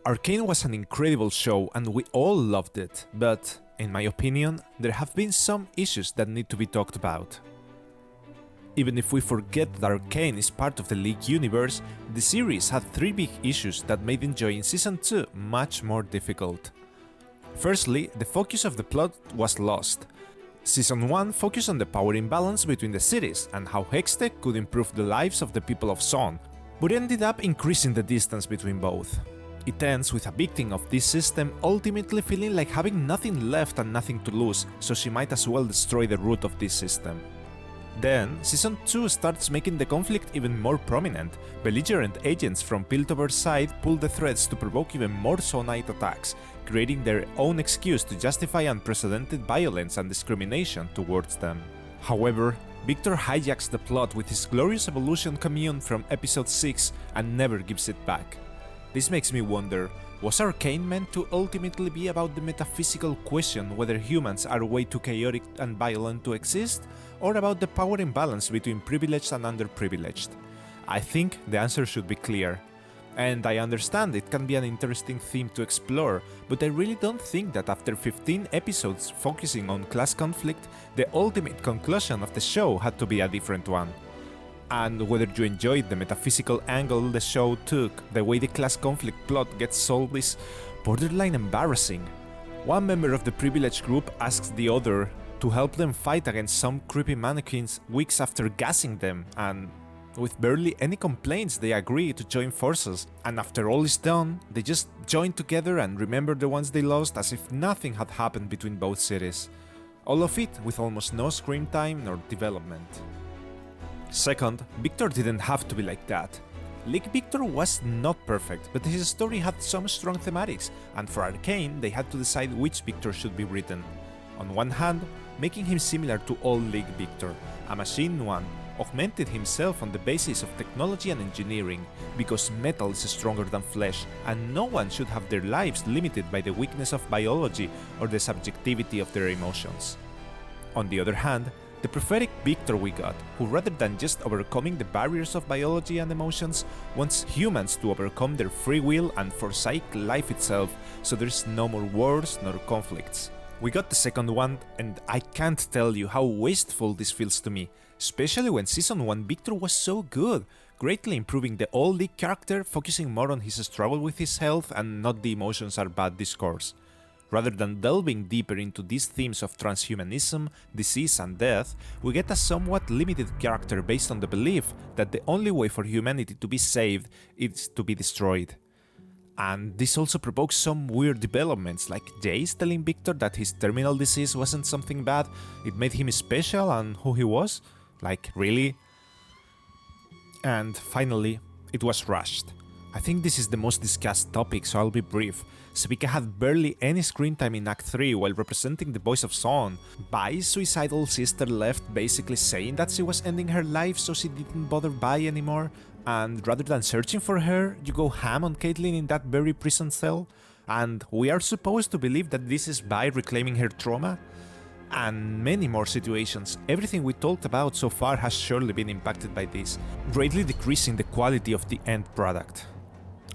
Arcane was an incredible show and we all loved it, but, in my opinion, there have been some issues that need to be talked about. Even if we forget that Arcane is part of the League universe, the series had 3 big issues that made enjoying Season 2 much more difficult. Firstly, the focus of the plot was lost. Season 1 focused on the power imbalance between the cities and how Hextech could improve the lives of the people of Zaun, but ended up increasing the distance between both. It ends with a victim of this system ultimately feeling like having nothing left and nothing to lose, so she might as well destroy the root of this system. Then, Season 2 starts making the conflict even more prominent. Belligerent agents from Piltover's side pull the threads to provoke even more Zaunite attacks, creating their own excuse to justify unprecedented violence and discrimination towards them. However, Victor hijacks the plot with his glorious evolution commune from episode 6 and never gives it back. This makes me wonder, was Arcane meant to ultimately be about the metaphysical question whether humans are way too chaotic and violent to exist, or about the power imbalance between privileged and underprivileged? I think the answer should be clear. And I understand it can be an interesting theme to explore, but I really don't think that after 15 episodes focusing on class conflict, the ultimate conclusion of the show had to be a different one. And whether you enjoyed the metaphysical angle the show took, the way the class conflict plot gets solved is borderline embarrassing. One member of the privileged group asks the other to help them fight against some creepy mannequins weeks after gassing them, and with barely any complaints they agree to join forces, and after all is done, they just join together and remember the ones they lost as if nothing had happened between both cities. All of it with almost no screen time nor development. Second, Victor didn't have to be like that. League Victor was not perfect, but his story had some strong thematics, and for Arcane they had to decide which Victor should be written. On one hand, making him similar to old League Victor, a machine one, augmented himself on the basis of technology and engineering, because metal is stronger than flesh, and no one should have their lives limited by the weakness of biology or the subjectivity of their emotions. On the other hand, the prophetic Victor we got, who rather than just overcoming the barriers of biology and emotions, wants humans to overcome their free will and forsake life itself, so there's no more wars nor conflicts. We got the second one, and I can't tell you how wasteful this feels to me, especially when Season 1 Victor was so good, greatly improving the old League character, focusing more on his struggle with his health and not the emotions are bad discourse. Rather than delving deeper into these themes of transhumanism, disease and death, we get a somewhat limited character based on the belief that the only way for humanity to be saved is to be destroyed. And this also provokes some weird developments, like Jace telling Victor that his terminal disease wasn't something bad, it made him special and who he was? Like, really? And finally, it was rushed. I think this is the most discussed topic, so I'll be brief. Sevika had barely any screen time in Act 3 while representing the boys of Zaun. Vi's suicidal sister left basically saying that she was ending her life so she didn't bother Vi anymore, and rather than searching for her, you go ham on Caitlyn in that very prison cell, and we are supposed to believe that this is Vi reclaiming her trauma? And many more situations. Everything we talked about so far has surely been impacted by this, greatly decreasing the quality of the end product.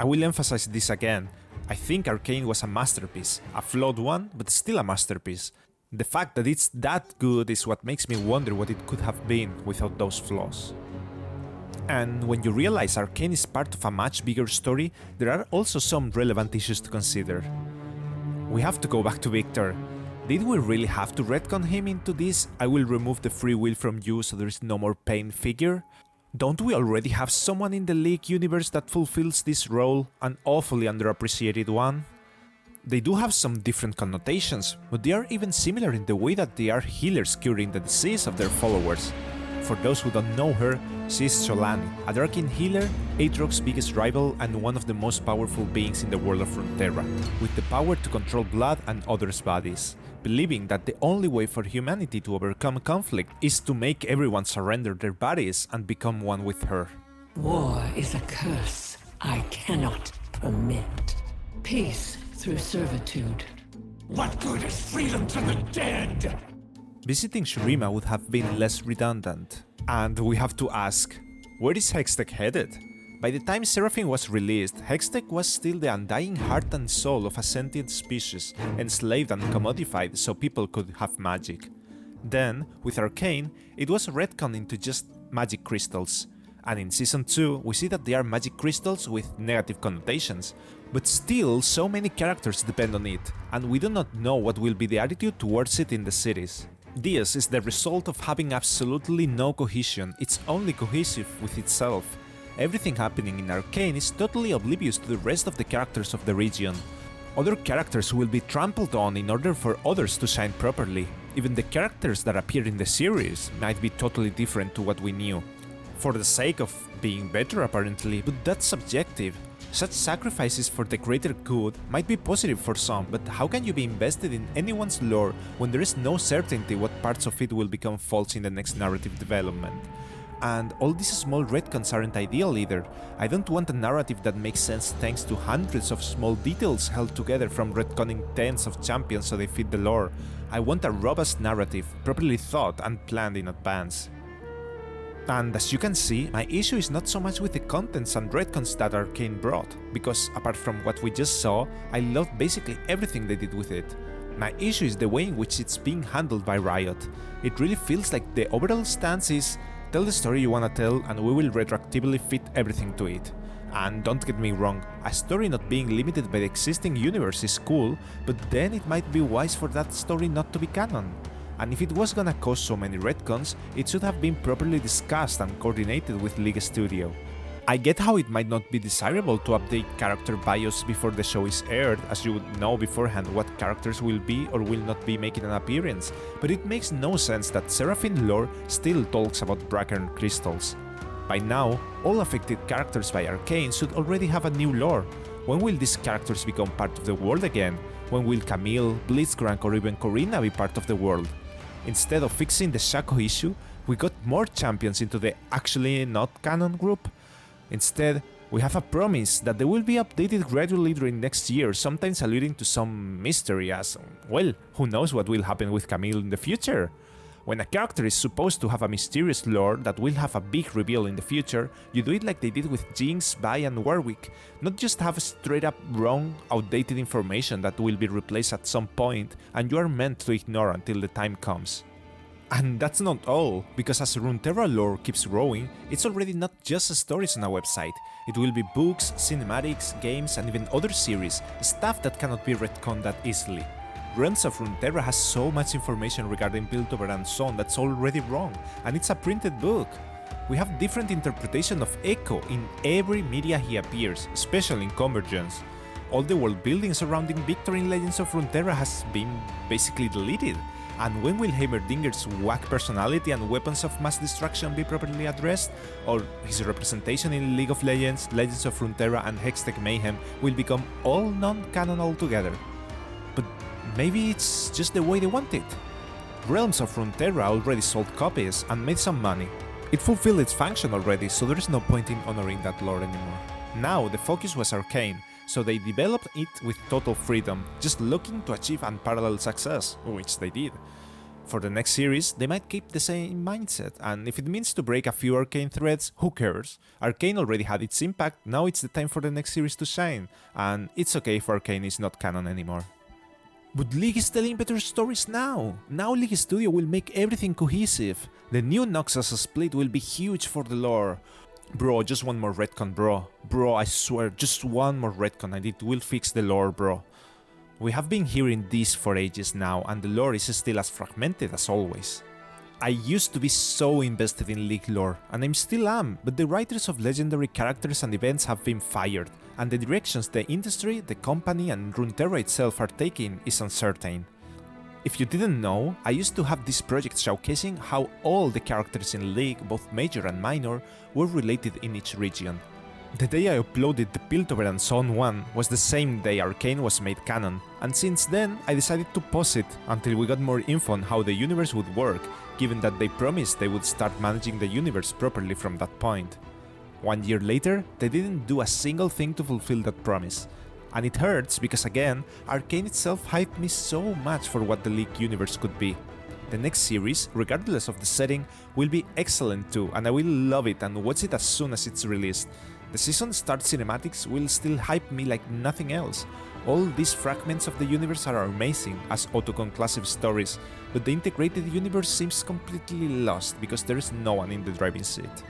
I will emphasize this again. I think Arcane was a masterpiece, a flawed one, but still a masterpiece. The fact that it's that good is what makes me wonder what it could have been without those flaws. And when you realize Arcane is part of a much bigger story, there are also some relevant issues to consider. We have to go back to Victor. Did we really have to retcon him into this "I will remove the free will from you so there is no more pain" figure? Don't we already have someone in the League universe that fulfills this role, an awfully underappreciated one? They do have some different connotations, but they are even similar in the way that they are healers curing the disease of their followers. For those who don't know her, she is Sholani, a Darkin healer, Aatrox's biggest rival and one of the most powerful beings in the world of Runeterra, with the power to control blood and others' bodies, believing that the only way for humanity to overcome conflict is to make everyone surrender their bodies and become one with her. War is a curse I cannot permit. Peace through servitude. What good is freedom to the dead? Visiting Shurima would have been less redundant. And we have to ask, where is Hextech headed? By the time Seraphine was released, Hextech was still the undying heart and soul of a sentient species, enslaved and commodified so people could have magic. Then, with Arcane, it was retconned into just magic crystals. And in Season 2, we see that they are magic crystals with negative connotations, but still so many characters depend on it, and we do not know what will be the attitude towards it in the series. This is the result of having absolutely no cohesion, it's only cohesive with itself. Everything happening in Arcane is totally oblivious to the rest of the characters of the region. Other characters will be trampled on in order for others to shine properly. Even the characters that appear in the series might be totally different to what we knew. For the sake of being better apparently, but that's subjective. Such sacrifices for the greater good might be positive for some, but how can you be invested in anyone's lore when there is no certainty what parts of it will become false in the next narrative development? And all these small retcons aren't ideal either. I don't want a narrative that makes sense thanks to hundreds of small details held together from retconning tens of champions so they fit the lore. I want a robust narrative, properly thought and planned in advance. And as you can see, my issue is not so much with the contents and retcons that Arcane brought, because apart from what we just saw, I loved basically everything they did with it. My issue is the way in which it's being handled by Riot. It really feels like the overall stance is, tell the story you wanna tell and we will retroactively fit everything to it. And don't get me wrong, a story not being limited by the existing universe is cool, but then it might be wise for that story not to be canon. And if it was gonna cause so many retcons, it should have been properly discussed and coordinated with League Studio. I get how it might not be desirable to update character bios before the show is aired, as you would know beforehand what characters will be or will not be making an appearance, but it makes no sense that Seraphine lore still talks about Brackern crystals. By now, all affected characters by Arcane should already have a new lore. When will these characters become part of the world again? When will Camille, Blitzcrank or even Corina be part of the world? Instead of fixing the Shaco issue, we got more champions into the actually not canon group. Instead, we have a promise that they will be updated gradually during next year, sometimes alluding to some mystery as, well, who knows what will happen with Camille in the future? When a character is supposed to have a mysterious lore that will have a big reveal in the future, you do it like they did with Jinx, Vi and Warwick, not just have straight up wrong, outdated information that will be replaced at some point and you are meant to ignore until the time comes. And that's not all, because as Runeterra lore keeps growing, it's already not just stories on a website, it will be books, cinematics, games and even other series, stuff that cannot be retconned that easily. Realms of Runeterra has so much information regarding Piltover and so on that's already wrong, and it's a printed book. We have different interpretation of Echo in every media he appears, especially in Convergence. All the world building surrounding Victor in Legends of Runeterra has been basically deleted. And when will Heimerdinger's whack personality and weapons of mass destruction be properly addressed? Or his representation in League of Legends, Legends of Runeterra and Hextech Mayhem will become all non-canon altogether? But maybe it's just the way they want it. Realms of Runeterra already sold copies and made some money. It fulfilled its function already, so there is no point in honoring that lore anymore. Now the focus was Arcane, so they developed it with total freedom, just looking to achieve unparalleled success, which they did. For the next series, they might keep the same mindset, and if it means to break a few Arcane threads, who cares? Arcane already had its impact, now it's the time for the next series to shine, and it's okay if Arcane is not canon anymore. But League is telling better stories now! Now League Studio will make everything cohesive. The new Noxus split will be huge for the lore. Bro, just one more retcon, bro. Bro, I swear, just one more retcon and it will fix the lore, bro. We have been hearing this for ages now, and the lore is still as fragmented as always. I used to be so invested in League lore, and I still am, but the writers of legendary characters and events have been fired, and the directions the industry, the company and Runeterra itself are taking is uncertain. If you didn't know, I used to have this project showcasing how all the characters in League, both major and minor, were related in each region. The day I uploaded the Piltover and so on one was the same day Arcane was made canon, and since then I decided to pause it until we got more info on how the universe would work, given that they promised they would start managing the universe properly from that point. 1 year later, they didn't do a single thing to fulfill that promise. And it hurts because again, Arcane itself hyped me so much for what the League universe could be. The next series, regardless of the setting, will be excellent too, and I will love it and watch it as soon as it's released. The season start cinematics will still hype me like nothing else. All these fragments of the universe are amazing as autoconclusive stories, but the integrated universe seems completely lost because there is no one in the driving seat.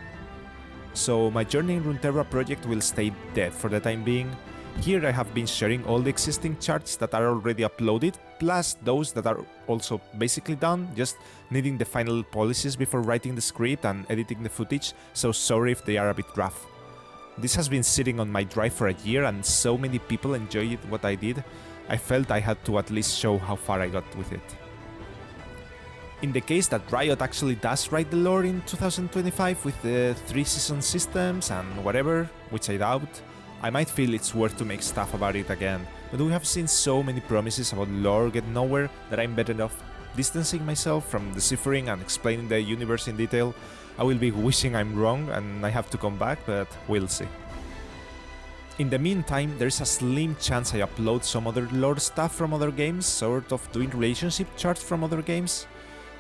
So my Journey in Runeterra project will stay dead for the time being. Here I have been sharing all the existing charts that are already uploaded, plus those that are also basically done, just needing the final policies before writing the script and editing the footage, so sorry if they are a bit rough. This has been sitting on my drive for a year and so many people enjoyed what I did, I felt I had to at least show how far I got with it. In the case that Riot actually does write the lore in 2025 with the 3-season systems and whatever, which I doubt, I might feel it's worth to make stuff about it again, but we have seen so many promises about lore get nowhere that I'm better off distancing myself from deciphering and explaining the universe in detail. I will be wishing I'm wrong and I have to come back, but we'll see. In the meantime, there's a slim chance I upload some other lore stuff from other games, sort of doing relationship charts from other games.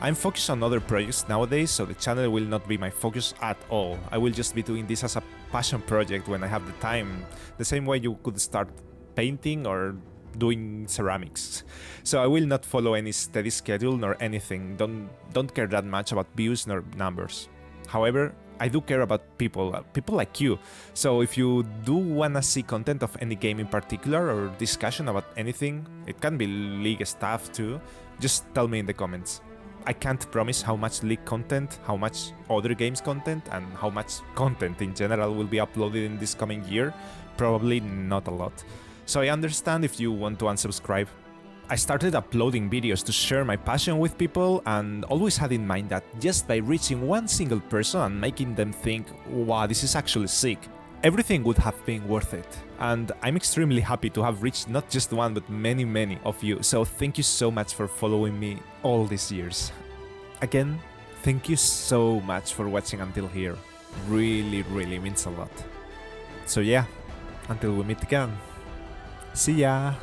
I'm focused on other projects nowadays, so the channel will not be my focus at all. I will just be doing this as a passion project when I have the time, the same way you could start painting or doing ceramics. So I will not follow any steady schedule nor anything, don't care that much about views nor numbers. However, I do care about people like you, so if you do wanna see content of any game in particular or discussion about anything, it can be League stuff too, just tell me in the comments. I can't promise how much League content, how much other games content, and how much content in general will be uploaded in this coming year, probably not a lot. So I understand if you want to unsubscribe. I started uploading videos to share my passion with people and always had in mind that just by reaching one single person and making them think, wow, this is actually sick, everything would have been worth it. And I'm extremely happy to have reached not just one but many of you, so thank you so much for following me all these years. Again, thank you so much for watching until here, really means a lot. So yeah, until we meet again, see ya!